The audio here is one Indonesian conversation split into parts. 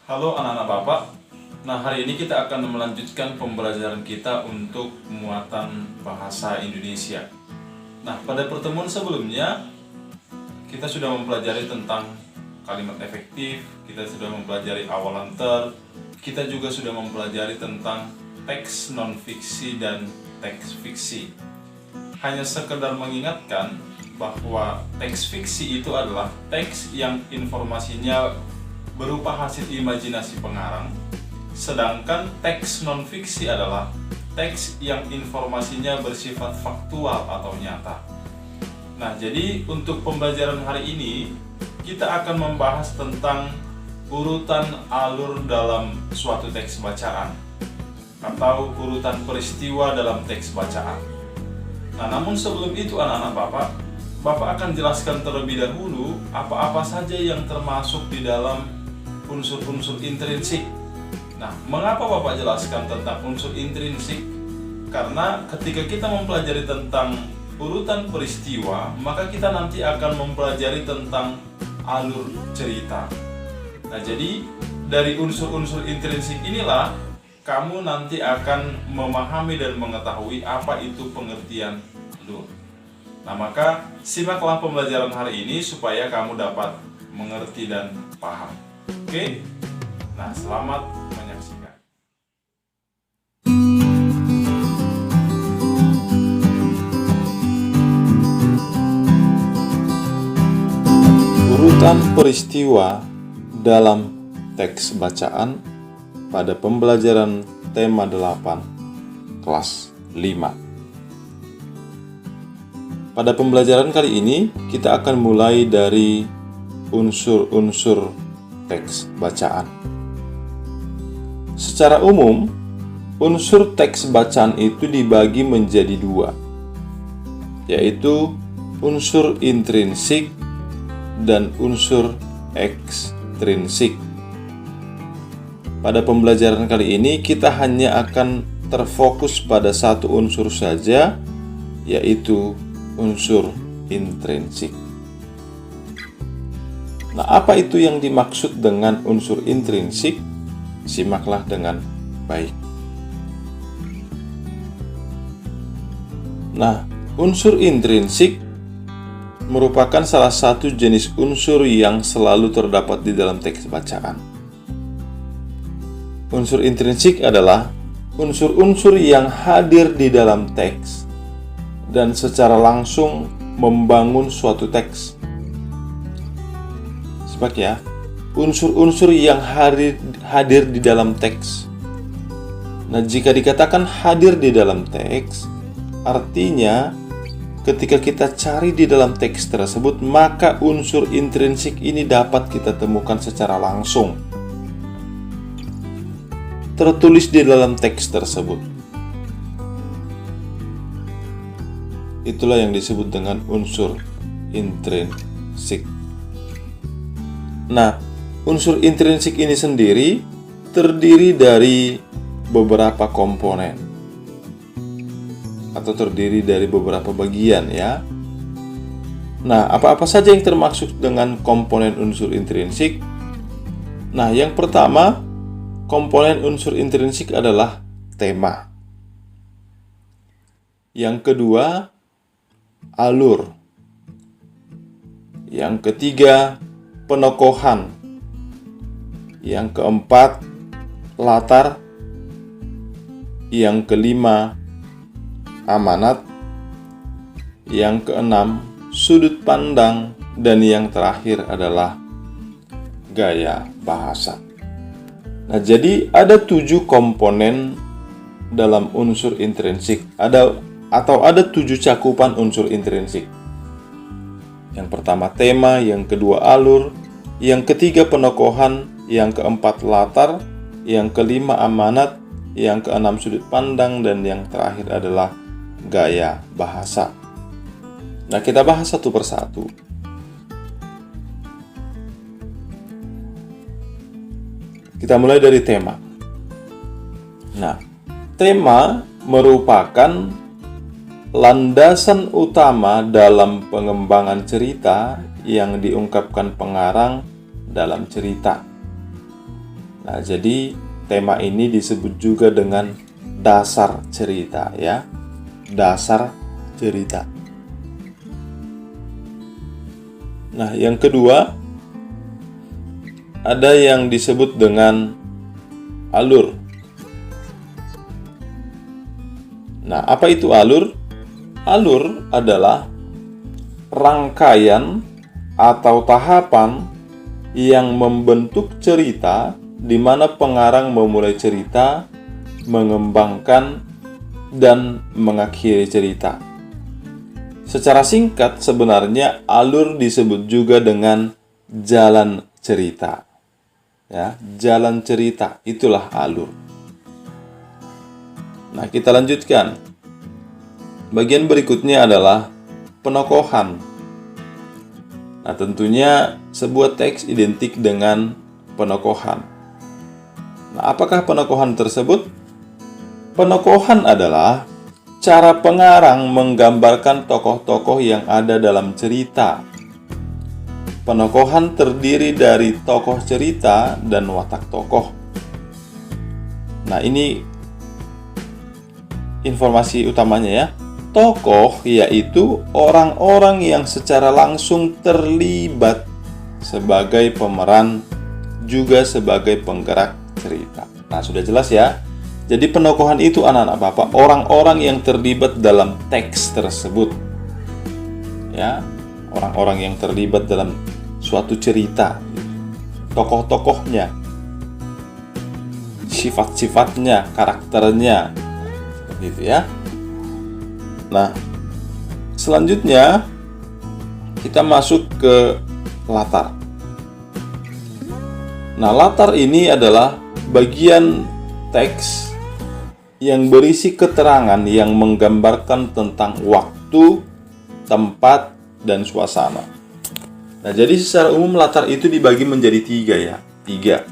Halo anak-anak Bapak. Nah, hari ini kita akan melanjutkan pembelajaran kita untuk muatan bahasa Indonesia. Nah, pada pertemuan sebelumnya kita sudah mempelajari tentang kalimat efektif, kita sudah mempelajari awalan ter, kita juga sudah mempelajari tentang teks non-fiksi dan teks fiksi. Hanya sekedar mengingatkan bahwa teks fiksi itu adalah teks yang informasinya berupa hasil imajinasi pengarang, sedangkan teks non-fiksi adalah teks yang informasinya bersifat faktual atau nyata. Nah, jadi untuk pembelajaran hari ini kita akan membahas tentang urutan alur dalam suatu teks bacaan atau urutan peristiwa dalam teks bacaan. Nah, namun sebelum itu anak-anak Bapak akan jelaskan terlebih dahulu apa-apa saja yang termasuk di dalam unsur-unsur intrinsik. Nah, mengapa Bapak jelaskan tentang unsur intrinsik? Karena ketika kita mempelajari tentang urutan peristiwa, maka kita nanti akan mempelajari tentang alur cerita. Nah, jadi dari unsur-unsur intrinsik inilah kamu nanti akan memahami dan mengetahui apa itu pengertian alur. Nah, maka simaklah pembelajaran hari ini supaya kamu dapat mengerti dan paham. Oke? Nah, selamat menyaksikan. Urutan peristiwa dalam teks bacaan pada pembelajaran tema 8 kelas 5. Pada pembelajaran kali ini kita akan mulai dari unsur-unsur teks bacaan. Secara umum, unsur teks bacaan itu dibagi menjadi dua, yaitu unsur intrinsik dan unsur ekstrinsik. Pada pembelajaran kali ini kita hanya akan terfokus pada satu unsur saja, yaitu unsur intrinsik. Nah, apa itu yang dimaksud dengan unsur intrinsik? Simaklah dengan baik. Nah, unsur intrinsik merupakan salah satu jenis unsur yang selalu terdapat di dalam teks bacaan. Unsur intrinsik adalah unsur-unsur yang hadir di dalam teks dan secara langsung membangun suatu teks. Ya, unsur-unsur yang hadir di dalam teks. Nah, jika dikatakan hadir di dalam teks, artinya ketika kita cari di dalam teks tersebut, maka unsur intrinsik ini dapat kita temukan secara langsung, tertulis di dalam teks tersebut. Itulah yang disebut dengan unsur intrinsik. Nah, unsur intrinsik ini sendiri terdiri dari beberapa komponen atau terdiri dari beberapa bagian ya. Nah, apa-apa saja yang termasuk dengan komponen unsur intrinsik? Nah, yang pertama, komponen unsur intrinsik adalah tema. Yang kedua, alur. Yang ketiga, penokohan. Yang keempat, latar. Yang kelima, amanat. Yang keenam, sudut pandang. Dan yang terakhir adalah gaya bahasa. Nah, jadi ada 7 komponen dalam unsur intrinsik. Ada 7 cakupan unsur intrinsik. Yang pertama tema, yang kedua alur, yang ketiga penokohan, yang keempat latar, yang kelima amanat, yang keenam sudut pandang, dan yang terakhir adalah gaya bahasa. Nah, kita bahas satu persatu. Kita mulai dari tema. Nah, tema merupakan landasan utama dalam pengembangan cerita yang diungkapkan pengarang dalam cerita. Nah, jadi tema ini disebut juga dengan dasar cerita ya. Dasar cerita. Nah, yang kedua ada yang disebut dengan alur. Nah, apa itu alur? Alur adalah rangkaian atau tahapan yang membentuk cerita di mana pengarang memulai cerita, mengembangkan, dan mengakhiri cerita. Secara singkat, sebenarnya alur disebut juga dengan jalan cerita. Ya, jalan cerita itulah alur. Nah, kita lanjutkan. Bagian berikutnya adalah penokohan. Nah, tentunya sebuah teks identik dengan penokohan. Nah, apakah penokohan tersebut? Penokohan adalah cara pengarang menggambarkan tokoh-tokoh yang ada dalam cerita. Penokohan terdiri dari tokoh cerita dan watak tokoh. Nah, ini informasi utamanya ya. Tokoh yaitu orang-orang yang secara langsung terlibat sebagai pemeran juga sebagai penggerak cerita. Nah, sudah jelas ya. Jadi penokohan itu anak-anak Bapak, orang-orang yang terlibat dalam teks tersebut. Ya, orang-orang yang terlibat dalam suatu cerita. Tokoh-tokohnya, sifat-sifatnya, karakternya. Seperti itu ya. Nah, selanjutnya kita masuk ke latar. Nah, latar ini adalah bagian teks yang berisi keterangan yang menggambarkan tentang waktu, tempat, dan suasana. Nah, jadi secara umum latar itu dibagi menjadi 3 ya. 3.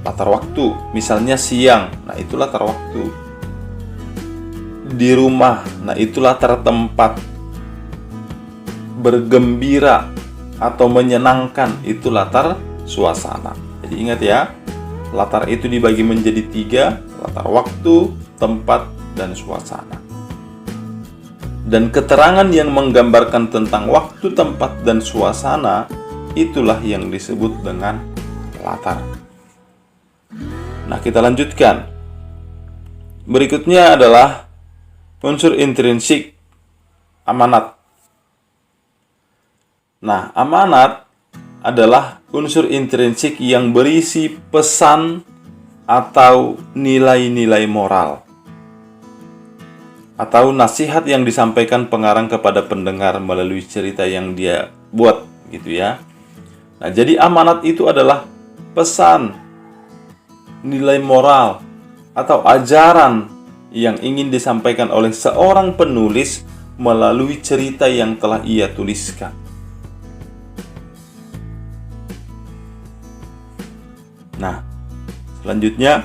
Latar waktu, misalnya siang. Nah, itu latar waktu. Di rumah, nah itu latar tempat. Bergembira atau menyenangkan, itu latar suasana. Jadi ingat ya, latar itu dibagi menjadi 3, latar waktu, tempat, dan suasana. Dan keterangan yang menggambarkan tentang waktu, tempat, dan suasana, itulah yang disebut dengan latar. Nah, kita lanjutkan. Berikutnya adalah unsur intrinsik amanat. Nah, amanat adalah unsur intrinsik yang berisi pesan atau nilai-nilai moral atau nasihat yang disampaikan pengarang kepada pendengar melalui cerita yang dia buat gitu ya. Nah, jadi amanat itu adalah pesan, nilai moral atau ajaran yang ingin disampaikan oleh seorang penulis melalui cerita yang telah ia tuliskan. Nah, selanjutnya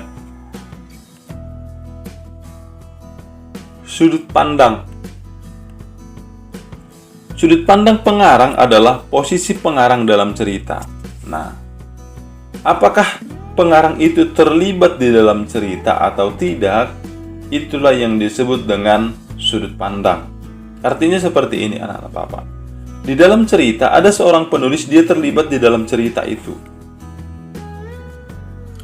sudut pandang. Sudut pandang pengarang adalah posisi pengarang dalam cerita. Nah, apakah pengarang itu terlibat di dalam cerita atau tidak? Itulah yang disebut dengan sudut pandang. Artinya seperti ini anak-anak Bapak. Di dalam cerita ada seorang penulis, dia terlibat di dalam cerita itu.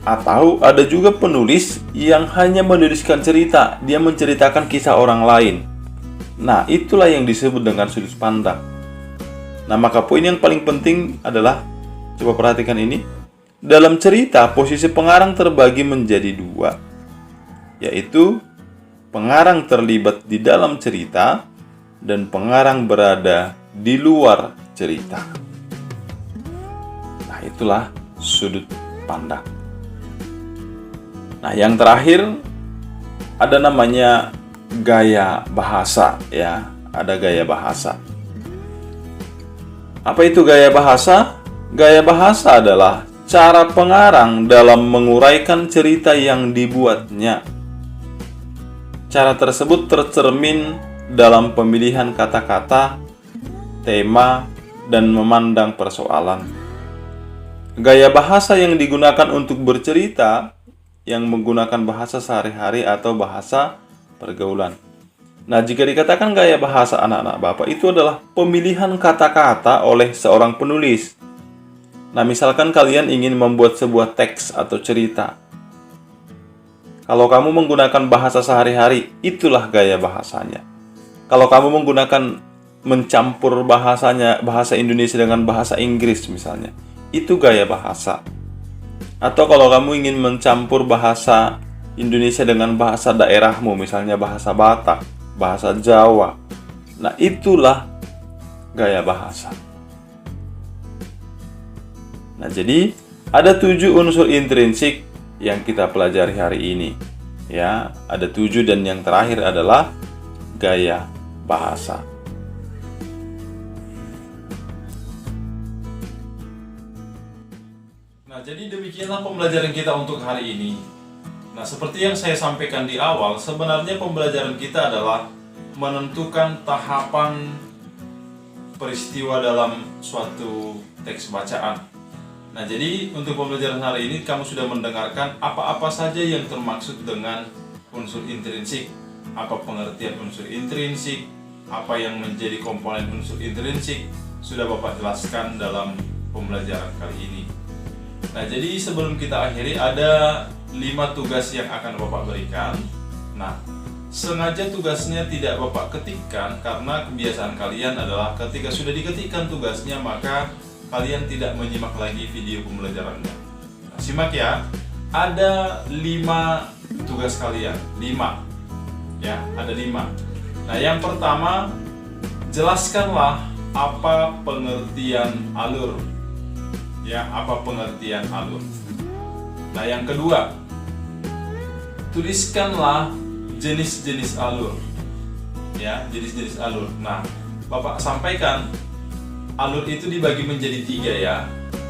Atau ada juga penulis yang hanya menuliskan cerita, dia menceritakan kisah orang lain. Nah, itulah yang disebut dengan sudut pandang. Nah, maka poin yang paling penting adalah, coba perhatikan ini. Dalam cerita, posisi pengarang terbagi menjadi 2, yaitu pengarang terlibat di dalam cerita dan pengarang berada di luar cerita. Nah, itulah sudut pandang. Nah, yang terakhir ada namanya gaya bahasa ya, ada gaya bahasa. Apa itu gaya bahasa? Gaya bahasa adalah cara pengarang dalam menguraikan cerita yang dibuatnya. Cara tersebut tercermin dalam pemilihan kata-kata, tema, dan memandang persoalan. Gaya bahasa yang digunakan untuk bercerita yang menggunakan bahasa sehari-hari atau bahasa pergaulan. Nah, jika dikatakan gaya bahasa anak-anak Bapak itu adalah pemilihan kata-kata oleh seorang penulis. Nah, misalkan kalian ingin membuat sebuah teks atau cerita. Kalau kamu menggunakan bahasa sehari-hari, itulah gaya bahasanya. Kalau kamu menggunakan mencampur bahasa Indonesia dengan bahasa Inggris misalnya, itu gaya bahasa. Atau kalau kamu ingin mencampur bahasa Indonesia dengan bahasa daerahmu, misalnya bahasa Batak, bahasa Jawa. Nah, itulah gaya bahasa. Nah, jadi ada 7 unsur intrinsik yang kita pelajari hari ini. Ya, ada 7 dan yang terakhir adalah gaya bahasa. Nah, jadi demikianlah pembelajaran kita untuk hari ini. Nah, seperti yang saya sampaikan di awal, sebenarnya pembelajaran kita adalah menentukan tahapan peristiwa dalam suatu teks bacaan. Nah, jadi untuk pembelajaran hari ini kamu sudah mendengarkan apa-apa saja yang termaksud dengan unsur intrinsik, apa pengertian unsur intrinsik, apa yang menjadi komponen unsur intrinsik, sudah Bapak jelaskan dalam pembelajaran kali ini. Nah, jadi sebelum kita akhiri ada 5 tugas yang akan Bapak berikan. Nah, sengaja tugasnya tidak Bapak ketikkan karena kebiasaan kalian adalah ketika sudah diketikkan tugasnya maka kalian tidak menyimak lagi video pembelajarannya. Nah, simak ya. Ada 5 tugas kalian. 5. Ya, ada 5. Nah, yang pertama, jelaskanlah apa pengertian alur. Ya, apa pengertian alur. Nah, yang kedua, tuliskanlah jenis-jenis alur. Ya, jenis-jenis alur. Nah, Bapak sampaikan alur itu dibagi menjadi 3 ya.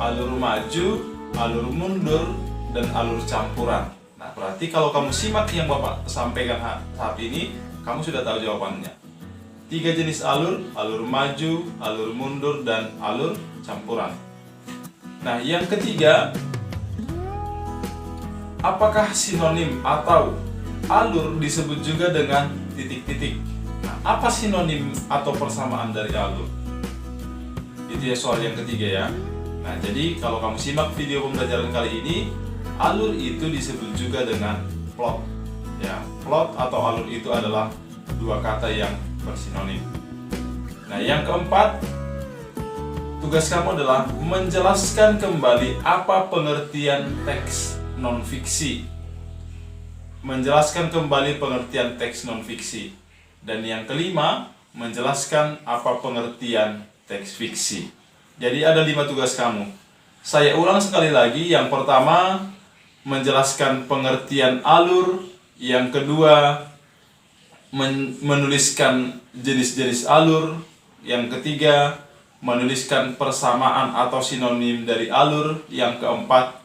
Alur maju, alur mundur, dan alur campuran. Nah, berarti kalau kamu simak yang Bapak sampaikan saat ini, kamu sudah tahu jawabannya. 3 jenis alur, alur maju, alur mundur, dan alur campuran. Nah, yang ketiga, apakah sinonim atau alur disebut juga dengan titik-titik? Nah, apa sinonim atau persamaan dari alur? Itu ya soal yang ketiga ya. Nah, jadi kalau kamu simak video pembelajaran kali ini, alur itu disebut juga dengan plot. Ya, plot atau alur itu adalah 2 kata yang bersinonim. Nah, yang keempat, tugas kamu adalah menjelaskan kembali apa pengertian teks non-fiksi. Menjelaskan kembali pengertian teks non-fiksi. Dan yang kelima, menjelaskan apa pengertian teks fiksi. Jadi ada 5 tugas kamu. Saya ulang sekali lagi. Yang pertama, menjelaskan pengertian alur. Yang kedua, menuliskan jenis-jenis alur. Yang ketiga, menuliskan persamaan atau sinonim dari alur. Yang keempat,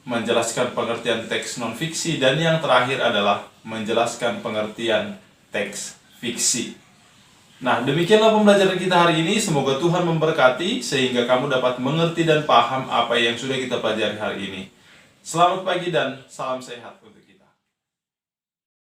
menjelaskan pengertian teks non-fiksi. Dan yang terakhir adalah menjelaskan pengertian teks fiksi. Nah, demikianlah pembelajaran kita hari ini. Semoga Tuhan memberkati sehingga kamu dapat mengerti dan paham apa yang sudah kita pelajari hari ini. Selamat pagi dan salam sehat.